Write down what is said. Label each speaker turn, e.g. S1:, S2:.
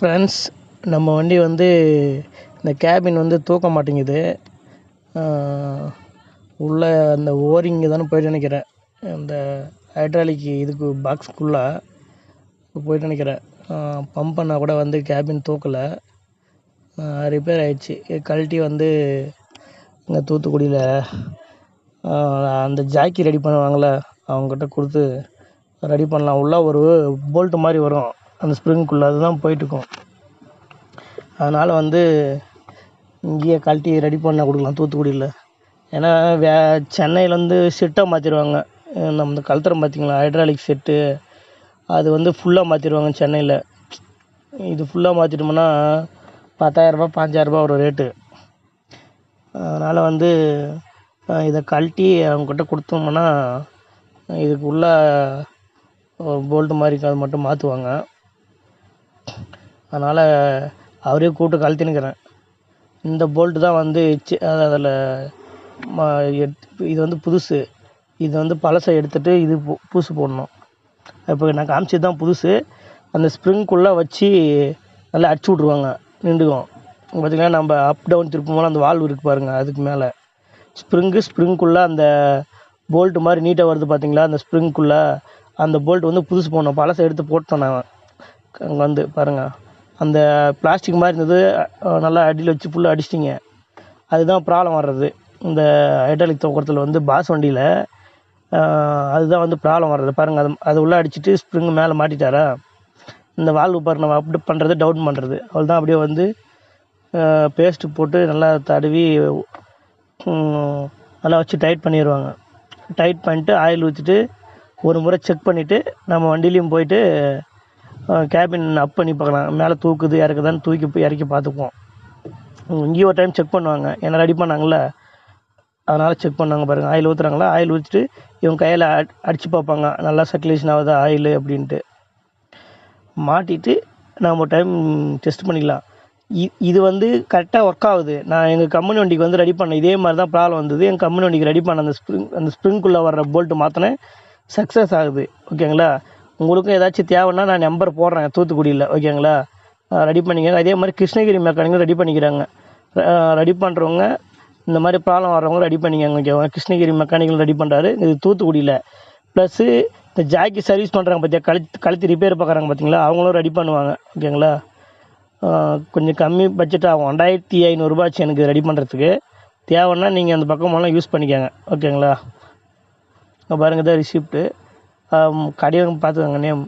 S1: Friends, நம்ம வண்டி வந்து இந்த கேபின் வந்து தூக்க மாட்டேங்குது. உள்ள அந்த ஓரிங்கு தானே போய்ட்டு நினைக்கிறேன். அந்த ஹைட்ராலிக் இதுக்கு பாக்ஸுக்குள்ளே போய்ட்டு நினைக்கிறேன். பம்ப் பண்ணால் கூட வந்து கேபின் தூக்கலை. ரிப்பேர் ஆகிடுச்சு. கழட்டி வந்து இங்கே தூத்துக்குடியில் அந்த ஜாக்கி ரெடி பண்ணுவாங்கள்ல, அவங்ககிட்ட கொடுத்து ரெடி பண்ணலாம். உள்ள ஒரு போல்ட்டு மாதிரி வரும் அந்த ஸ்ப்ரிங்குக்குள்ளே, அதுதான் போயிட்டுருக்கும். அதனால் வந்து இங்கேயே கழட்டி ரெடி பண்ண கொடுக்கலாம் தூத்துக்குடியில். ஏன்னா சென்னையில் வந்து செட்டாக மாற்றிடுவாங்க. நம்ம கழட்டுறோம் பார்த்தீங்களா ஹைட்ராலிக் செட்டு, அது வந்து ஃபுல்லாக மாற்றிடுவாங்க சென்னையில். இது ஃபுல்லாக மாற்றிட்டோம்னா 10,000 5,000 ஒரு ரேட்டு. அதனால் வந்து இதை கழட்டி அவங்கக்கிட்ட கொடுத்தோம்னா இதுக்கு உள்ள போல்ட்டு மாதிரி அது மட்டும் மாற்றுவாங்க. அதனால் அவரே கூப்பிட்டு கழட்டினுக்கிறேன். இந்த போல்ட்டு தான் வந்து அதில் இது வந்து புதுசு. இது வந்து பழசை எடுத்துகிட்டு இது புதுசு போடணும். இப்போ நான் காமிச்சது தான் புதுசு. அந்த ஸ்ப்ரிங்குள்ளே வச்சு நல்லா அடிச்சு விட்ருவாங்க, நின்றுக்கும். பார்த்திங்கன்னா நம்ம அப் டவுன் திருப்பும்போது அந்த வால்வு இருக்குது பாருங்கள், அதுக்கு மேலே ஸ்ப்ரிங்குள்ளே அந்த போல்ட்டு மாதிரி நீட்டாக வருது பார்த்தீங்களா. அந்த ஸ்ப்ரிங்குள்ளே அந்த போல்ட் வந்து புதுசு போடணும். பழசை எடுத்து போட்டோம் நான் அங்கே வந்து பாருங்கள். அந்த பிளாஸ்டிக் மாதிரி இருந்தது, நல்லா அடியில் வச்சு ஃபுல்லாக அடிச்சிட்டிங்க. அதுதான் ப்ராப்ளம் வர்றது இந்த ஹைட்ராலிக் தூக்கத்தில் வந்து பாஸ் வண்டியில். அதுதான் வந்து ப்ராப்ளம் வர்றது பாருங்கள். அது உள்ளே அடிச்சுட்டு ஸ்ப்ரிங்கு மேலே மாட்டிட்டாரா. இந்த வால்வு பாரு, நம்ம அப்டே பண்ணுறது டவுன் பண்ணுறது அவள் தான். அப்படியே வந்து பேஸ்ட்டு போட்டு நல்லா தடவி நல்லா வச்சு டைட் பண்ணிடுவாங்க. டைட் பண்ணிட்டு ஆயில் ஊற்றிட்டு ஒரு முறை செக் பண்ணிவிட்டு நம்ம வண்டியிலையும் போயிட்டு கேபின் அப் பண்ணி பார்க்கலாம். மேலே தூக்குது இறக்குதான்னு தூக்கி போய் இறக்கி பார்த்துக்குவோம். இங்கேயும் ஒரு டைம் செக் பண்ணுவாங்க, ஏன்னா ரெடி பண்ணாங்கள்ல, அதனால் செக் பண்ணாங்க பாருங்கள். ஆயில் ஊற்றுறாங்களா, ஆயில் ஊற்றிட்டு இவங்க கையில் அடித்து பார்ப்பாங்க நல்லா சர்க்குலேஷன் ஆகுதா ஆயில் அப்படின்ட்டு. மாட்டிட்டு நம்ம ஒரு டைம் டெஸ்ட் பண்ணிக்கலாம். இது வந்து கரெக்டாக ஒர்க் ஆகுது. நான் எங்கள் கம்பெனி வண்டிக்கு வந்து ரெடி பண்ணேன், இதே மாதிரி தான் ப்ராப்ளம் வந்தது. எங்கள் கம்பெனி வண்டிக்கு ரெடி பண்ண அந்த ஸ்ப்ரிங்குள்ளே வர்ற போல்ட்டு மாற்றினேன், சக்ஸஸ் ஆகுது. ஓகேங்களா. உங்களுக்கும் ஏதாச்சும் தேவைன்னா நான் நம்பர் போடுறேன் தூத்துக்குடியில். ஓகேங்களா, ரெடி பண்ணிங்க. அதே மாதிரி கிருஷ்ணகிரி மெக்கானிக்கும் ரெடி பண்ணிக்கிறாங்க. ரெடி பண்ணுறவங்க இந்த மாதிரி ப்ராப்ளம் வர்றவங்க ரெடி பண்ணிக்காங்க. ஓகேவா. கிருஷ்ணகிரி மெக்கானிக்கல் ரெடி பண்ணுறாரு, இது தூத்துக்குடியில். ப்ளஸ்ஸு இந்த ஜாக்கி சர்வீஸ் பண்ணுறாங்க பார்த்தியா, கழுத்து ரிப்பேர் பார்க்குறாங்க பார்த்தீங்களா, அவங்களும் ரெடி பண்ணுவாங்க. ஓகேங்களா. கொஞ்சம் கம்மி பட்ஜெட் ஆகும், 2,500 ஆச்சு எனக்கு ரெடி பண்ணுறதுக்கு. தேவைன்னா நீங்கள் அந்த பக்கமெல்லாம் யூஸ் பண்ணிக்கோங்க. ஓகேங்களா. பாருங்கள் தான் ரிசிப்ட்டு, கடையை பார்த்துக்கோங்க நேம்.